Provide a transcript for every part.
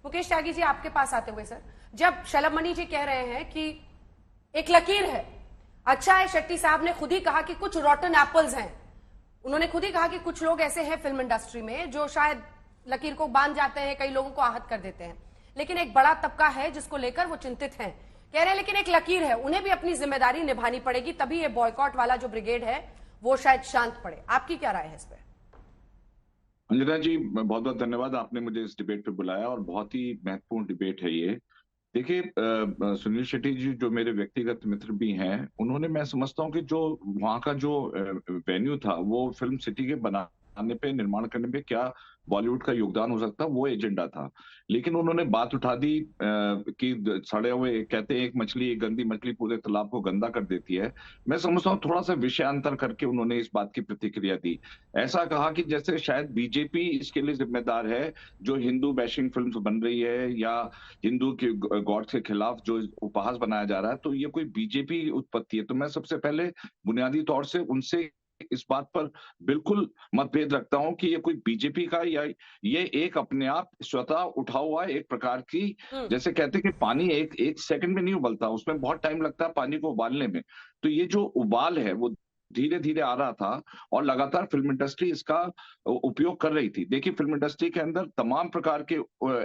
मुकेश त्यागी जी, आपके पास आते हुए सर, जब शलभ मणि जी कह रहे हैं कि एक लकीर है, अच्छा है शेट्टी साहब ने खुद ही कहा कि कुछ रॉटन एप्पल्स हैं, उन्होंने खुद ही कहा कि कुछ लोग ऐसे हैं फिल्म इंडस्ट्री में जो शायद लकीर को बांध जाते हैं, कई लोगों को आहत कर देते हैं, लेकिन एक बड़ा तबका है जिसको लेकर वो चिंतित हैं। कह रहे हैं लेकिन एक लकीर है, उन्हें भी अपनी जिम्मेदारी निभानी पड़ेगी, तभी ये बॉयकॉट वाला जो ब्रिगेड है वो शायद शांत पड़े। आपकी क्या राय है इस पर? अंजना जी, बहुत बहुत धन्यवाद, आपने मुझे इस डिबेट पे बुलाया और बहुत ही महत्वपूर्ण डिबेट है ये। देखिए, सुनील शेट्टी जी जो मेरे व्यक्तिगत मित्र भी हैं, उन्होंने, मैं समझता हूँ कि जो वहाँ का जो वेन्यू था, वो फिल्म सिटी के बनाने पे, निर्माण करने पे क्या बॉलीवुड का योगदान हो सकता, वो एजेंडा था। लेकिन उन्होंने बात उठा दी कि सड़े हुए, कहते हैं एक मछली, एक गंदी मछली पूरे तालाब को गंदा कर देती है। मैं समझता हूँ थोड़ा सा विषयांतर करके उन्होंने इस बात की प्रतिक्रिया दी। ऐसा कहा कि जैसे शायद बीजेपी इसके लिए जिम्मेदार है, जो हिंदू बैशिंग फिल्म बन रही है या हिंदू के गॉड के खिलाफ जो उपहास बनाया जा रहा है, तो ये कोई बीजेपी की उत्पत्ति है। तो मैं सबसे पहले बुनियादी तौर से उनसे इस बात पर बिल्कुल मतभेद रखता हूं कि ये कोई बीजेपी का, या ये एक अपने आप स्वतः उठा हुआ एक प्रकार की, जैसे कहते हैं कि पानी एक एक सेकंड में नहीं उबलता, उसमें बहुत टाइम लगता है पानी को उबालने में। तो ये जो उबाल है वो धीरे धीरे आ रहा था और लगातार फिल्म इंडस्ट्री इसका उपयोग कर रही थी। देखिए, फिल्म इंडस्ट्री के अंदर तमाम प्रकार के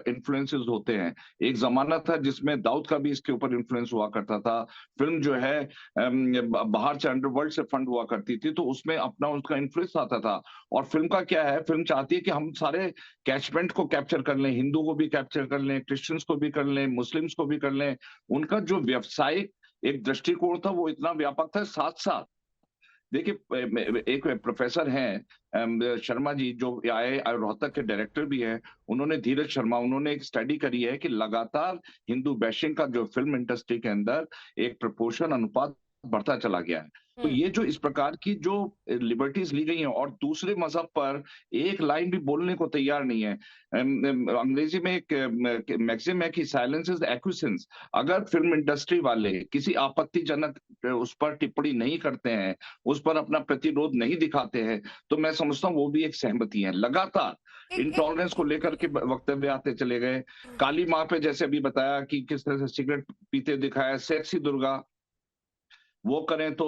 इन्फ्लुएंसेस होते हैं। एक जमाना था जिसमें दाऊद का भी इसके ऊपर इन्फ्लुएंस हुआ करता था। फिल्म जो है बाहर से, अंडरवर्ल्ड से फंड हुआ करती थी, तो उसमें अपना उसका इन्फ्लुएंस आता था। और फिल्म का क्या है, फिल्म चाहती है कि हम सारे कैचमेंट को कैप्चर कर लें, हिंदू को भी कैप्चर कर लें, क्रिश्चियंस को भी कर लें, मुस्लिम्स को भी कर लें। उनका जो व्यवसायिक एक दृष्टिकोण था वो इतना व्यापक था। साथ साथ देखिए, एक प्रोफेसर हैं शर्मा जी, जो आए रोहतक के डायरेक्टर भी हैं, उन्होंने, धीरज शर्मा, उन्होंने एक स्टडी करी है कि लगातार हिंदू बैशिंग का जो फिल्म इंडस्ट्री के अंदर एक प्रपोर्शन, अनुपात बढ़ता चला गया है। तो ये जो इस प्रकार की जो लिबर्टीज ली गई हैं और दूसरे मजहब पर एक लाइन भी बोलने को तैयार नहीं है। अंग्रेजी में एक मैक्सिम है कि साइलेंस इज एक्विसेंस। अगर फिल्म इंडस्ट्री वाले किसी आपत्तिजनक उस पर टिप्पणी नहीं करते हैं, उस पर अपना प्रतिरोध नहीं दिखाते हैं, तो मैं समझता हूँ वो भी एक सहमति है। लगातार इंटॉलरेंस को लेकर के वक्तव्य आते चले गए। काली माँ पे जैसे अभी बताया कि किस तरह से सिगरेट पीते दिखाया, सेक्सी दुर्गा, वो करें तो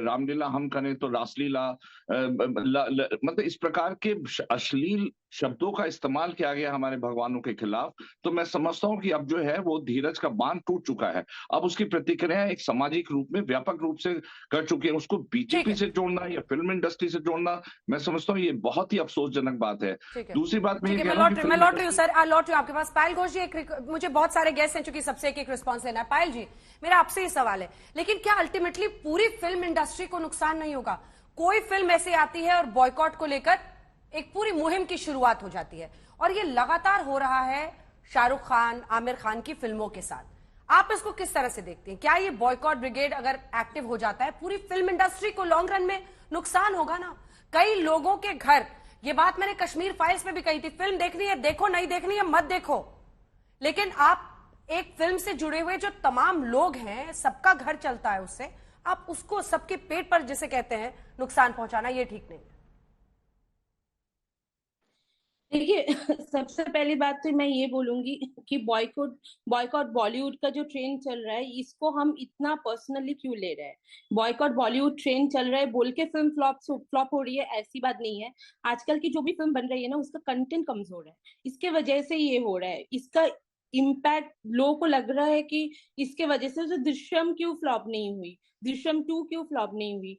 रामलीला, हम करें तो रासलीला, मतलब इस प्रकार के अश्लील शब्दों का इस्तेमाल किया गया हमारे भगवानों के खिलाफ। तो मैं समझता हूं कि अब जो है वो धीरज का बांध टूट चुका है। अब उसकी प्रतिक्रिया एक सामाजिक रूप में, व्यापक रूप से कर चुकी है। उसको बीजेपी से जोड़ना या फिल्म इंडस्ट्री से जोड़ना, मैं समझता हूँ ये बहुत ही अफसोसजनक बात है। दूसरी बात मैं मैं लौट रही हूँ सर, लौट रही हूँ आपके पास। पायल घोष जी, मुझे बहुत सारे गेस्ट हैं, चूंकि सबसे एक रिस्पॉन्स लेना है। पायल जी, मेरा आपसे ही सवाल है, लेकिन क्या अल्टीमेटली पूरी फिल्म इंडस्ट्री को नुकसान नहीं होगा? कोई फिल्म ऐसे आती है और बॉयकॉट को लेकर एक पूरी मुहिम की शुरुआत हो जाती है, और ये लगातार हो रहा है शाहरुख खान, आमिर खान की फिल्मों के साथ। आप इसको किस तरह से देखते हैं? क्या ये बॉयकॉट ब्रिगेड अगर एक्टिव हो जाता है, पूरी फिल्म इंडस्ट्री को लॉन्ग रन में नुकसान होगा ना? कई लोगों के घर, ये बात मैंने कश्मीर फाइल्स में भी कही थी, फिल्म देखनी है देखो, नहीं देखनी है मत देखो, लेकिन आप एक फिल्म से जुड़े हुए जो तमाम लोग हैं, सबका घर चलता है उससे, आप उसको सबके पेट पर, जिसे कहते हैं, नुकसान पहुंचाना, ये ठीक नहीं है। देखिए, सबसे पहली बात तो मैं ये बोलूंगी कि बॉयकॉट बॉयकॉट बॉलीवुड का जो ट्रेंड चल रहा है, इसको हम इतना पर्सनली क्यों ले रहे हैं? बॉयकॉट बॉलीवुड ट्रेंड चल रहा है बोल के फिल्म फ्लॉप हो रही है, ऐसी बात नहीं है। आजकल की जो भी फिल्म बन रही है ना, उसका कंटेंट कमजोर है, इसके वजह से ये हो रहा है। इसका इम्पैक्ट लोगों को लग रहा है कि इसके वजह से जो दृश्यम क्यों फ्लॉप नहीं हुई, दृश्यम 2 क्यों फ्लॉप नहीं हुई,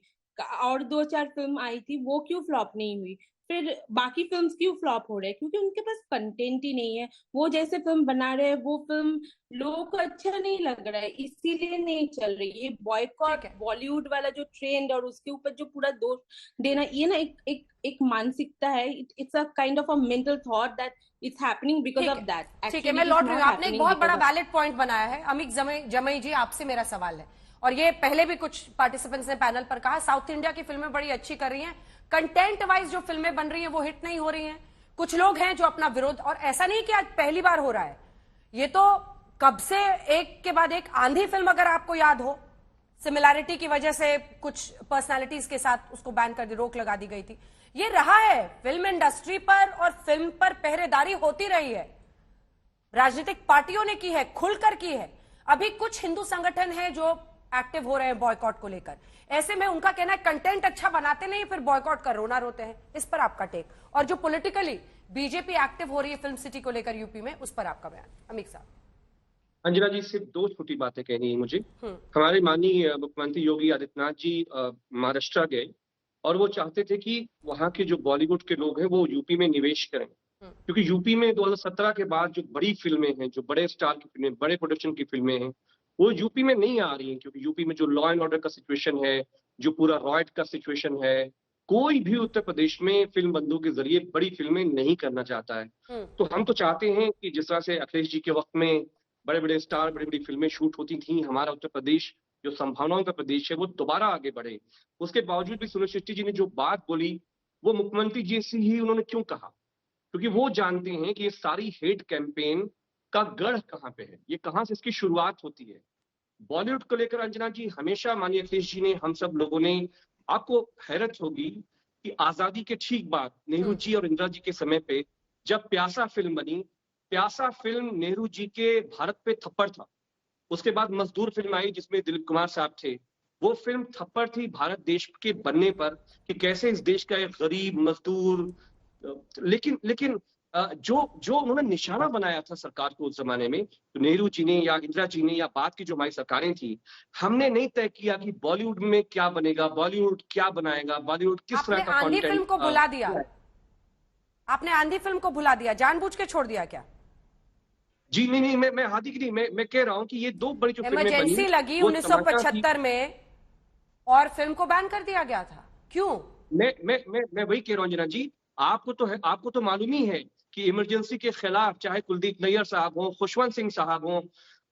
और 2-4 फिल्म आई थी वो क्यों फ्लॉप नहीं हुई, फिर बाकी फिल्म्स क्यों फ्लॉप हो रहे हैं? क्योंकि उनके पास कंटेंट ही नहीं है। वो जैसे फिल्म बना रहे हैं, वो फिल्म लोगों को अच्छा नहीं लग रहा है, इसीलिए नहीं चल रही। ये बॉयकॉट बॉलीवुड वाला जो ट्रेंड और उसके ऊपर जो पूरा दोष देना, ये ना एक मानसिकता है। It's a kind of a mental thought that it's happening because of that. ठीक है, मैं लौट रही हूँ। आपने एक बहुत बड़ा वैलिड पॉइंट बनाया है। अमित जमई जी, आपसे मेरा सवाल है, और ये पहले भी कुछ पार्टिसिपेंट्स ने पैनल पर कहा, साउथ इंडिया की फिल्में बड़ी अच्छी कर रही हैं, कंटेंट वाइज जो फिल्में बन रही हैं वो हिट नहीं हो रही हैं। कुछ लोग हैं जो अपना विरोध, और ऐसा नहीं कि आज पहली बार हो रहा है, ये तो कब से एक के बाद एक आंधी फिल्म, अगर आपको याद हो, सिमिलैरिटी की वजह से कुछ पर्सनालिटीज के साथ उसको बैन कर दी, रोक लगा दी गई थी। ये रहा है, फिल्म इंडस्ट्री पर और फिल्म पर पहरेदारी होती रही है। राजनीतिक पार्टियों ने की है, खुलकर की है। अभी कुछ हिंदू संगठन है जो एक्टिव हो रहे हैं बॉयकॉट को लेकर। ऐसे में उनका कहना है कंटेंट अच्छा बनाते नहीं, फिर बॉयकॉट कर रोना रोते हैं। इस पर आपका टेक, और जो पॉलिटिकली बीजेपी एक्टिव हो रही है फिल्म सिटी को लेकर यूपी में, उस पर आपका बयान। अमित साहब। अंजना जी, सिर्फ दो छोटी बातें कहनी है मुझे। हमारे माननीय मुख्यमंत्री योगी आदित्यनाथ जी महाराष्ट्र गए और वो चाहते थे कि वहाँ के जो बॉलीवुड के लोग हैं वो यूपी में निवेश करें, क्योंकि यूपी में 2017 के बाद जो बड़ी फिल्में हैं, जो बड़े स्टार की फिल्में, बड़े प्रोडक्शन की फिल्में हैं, वो यूपी में नहीं आ रही हैं, क्योंकि यूपी में जो लॉ एंड ऑर्डर का सिचुएशन है, जो पूरा रॉयट का सिचुएशन है, कोई भी उत्तर प्रदेश में फिल्म बंधु के जरिए बड़ी फिल्में नहीं करना चाहता है। तो हम तो चाहते हैं कि जिस तरह से अखिलेश जी के वक्त में बड़े बड़े स्टार, बड़ी बड़ी फिल्में शूट होती थी, हमारा उत्तर प्रदेश जो संभावनाओं का प्रदेश है वो दोबारा आगे बढ़े। उसके बावजूद भी सुनील शेट्टी जी ने जो बात बोली वो मुख्यमंत्री जी से ही उन्होंने क्यों कहा, क्योंकि वो जानते हैं कि ये सारी हेट कैंपेन का गढ़ कहाँ पे है, ये कहाँ से इसकी शुरुआत होती है। बॉलीवुड को लेकर अंजना जी हमेशा माननीय अखिलेश जी ने, हम सब लोगों ने, आपको हैरत होगी कि आजादी के ठीक बाद नेहरू जी और इंदिरा जी के समय पे जब प्यासा फिल्म बनी, प्यासा फिल्म नेहरू जी के भारत पे थप्पड़ था। उसके बाद मजदूर फिल्म आई जिसमें दिलीप कुमार साहब थे, वो फिल्म थप्पड़ थी भारत देश के बनने पर कि कैसे इस देश का एक गरीब मजदूर, लेकिन जो उन्होंने निशाना बनाया था सरकार को उस जमाने में, तो नेहरू जी ने या इंदिरा जी ने या बाद की जो हमारी सरकारें थी, हमने नहीं तय किया कि बॉलीवुड में क्या बनेगा, बॉलीवुड क्या बनाएगा, बॉलीवुड किस तरह का आंधी फिल्म को भुला दिया, आपने आंधी फिल्म को भुला दिया, जानबूझ के छोड़ दिया क्या? जी नहीं, मैं हादी की नहीं, मैं कह रहा हूं कि ये दो बड़ी जो फिल्में बनी, इमरजेंसी लगी 1975 में और फिल्म को बैन कर दिया गया था, क्यों? मैं वही कह रहा हूं अंजना जी, आपको तो मालूम ही है कि इमरजेंसी के खिलाफ चाहे कुलदीप नैयर साहब हो, खुशवंत सिंह साहब हो,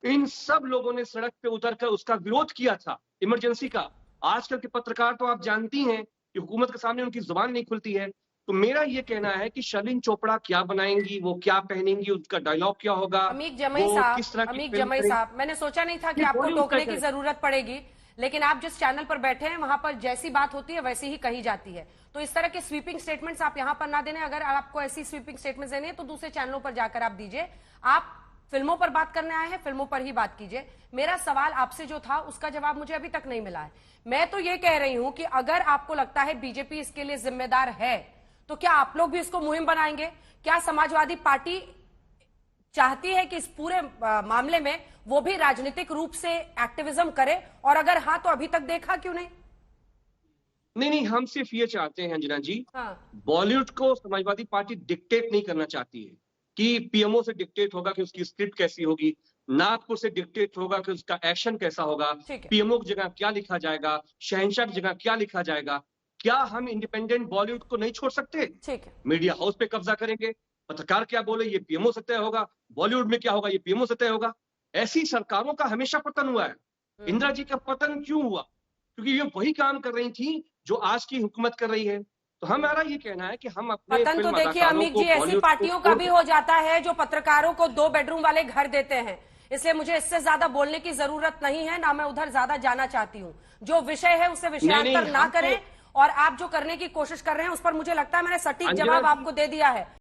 इन सब लोगों ने सड़क पे उतरकर उसका विरोध किया था, इमरजेंसी का। आजकल के पत्रकार तो आप जानती हैं कि हुकूमत के सामने उनकी जुबान नहीं खुलती है। तो मेरा ये कहना है कि शर्लिन चोपड़ा क्या बनाएंगी, वो क्या पहनेंगी, उसका डायलॉग क्या होगा, अमीक जमई साहब, मैंने सोचा नहीं था कि आपको टोकने की जरूरत पड़ेगी, लेकिन आप जिस चैनल पर बैठे हैं वहां पर जैसी बात होती है वैसी ही कही जाती है। तो इस तरह के स्वीपिंग स्टेटमेंट्स आप यहां पर ना देने। अगर आपको ऐसी स्वीपिंग स्टेटमेंट्स देनी है तो दूसरे चैनलों पर जाकर आप दीजिए। आप फिल्मों पर बात करने आए हैं, फिल्मों पर ही बात कीजिए। मेरा सवाल आपसे जो था उसका जवाब मुझे अभी तक नहीं मिला है। मैं तो ये कह रही हूं कि अगर आपको लगता है बीजेपी इसके लिए जिम्मेदार है तो क्या आप लोग भी इसको मुहिम बनाएंगे? क्या समाजवादी पार्टी चाहती है कि इस पूरे मामले में वो भी राजनीतिक रूप से एक्टिविज्म करे, और अगर हाँ तो अभी तक देखा क्यों नहीं? नहीं, हम सिर्फ ये चाहते हैं अंजना जी, हाँ। बॉलीवुड को समाजवादी पार्टी डिक्टेट नहीं करना चाहती है कि पीएमओ से डिक्टेट होगा कि उसकी स्क्रिप्ट कैसी होगी, नागपुर से डिक्टेट होगा कि उसका एक्शन कैसा होगा, पीएमओ की जगह क्या लिखा जाएगा, शहंशाह की जगह क्या लिखा जाएगा। क्या हम इंडिपेंडेंट बॉलीवुड को नहीं छोड़ सकते? ठीक है। मीडिया हाउस पे कब्जा करेंगे, पत्रकार क्या बोले ये पीएमओ से तय होगा, बॉलीवुड में क्या होगा ये पीएमओ से तय होगा। ऐसी सरकारों का हमेशा पतन हुआ है। इंदिरा जी का पतन क्यों हुआ? क्योंकि ये वही काम कर रही थी जो आज की हुकूमत कर रही है। तो हमारा ये कहना है कि हम अपने पतन तो देखिए अमीक जी, ऐसी पार्टियों का भी हो जाता है जो पत्रकारों को 2 बेडरूम वाले घर देते हैं। इसलिए मुझे इससे ज्यादा बोलने की जरूरत नहीं है, ना मैं उधर ज्यादा जाना चाहती हूँ। जो विषय है उसे विषयांतर ना करें, और आप जो करने की कोशिश कर रहे हैं उस पर मुझे लगता है मैंने सटीक जवाब आपको दे दिया है।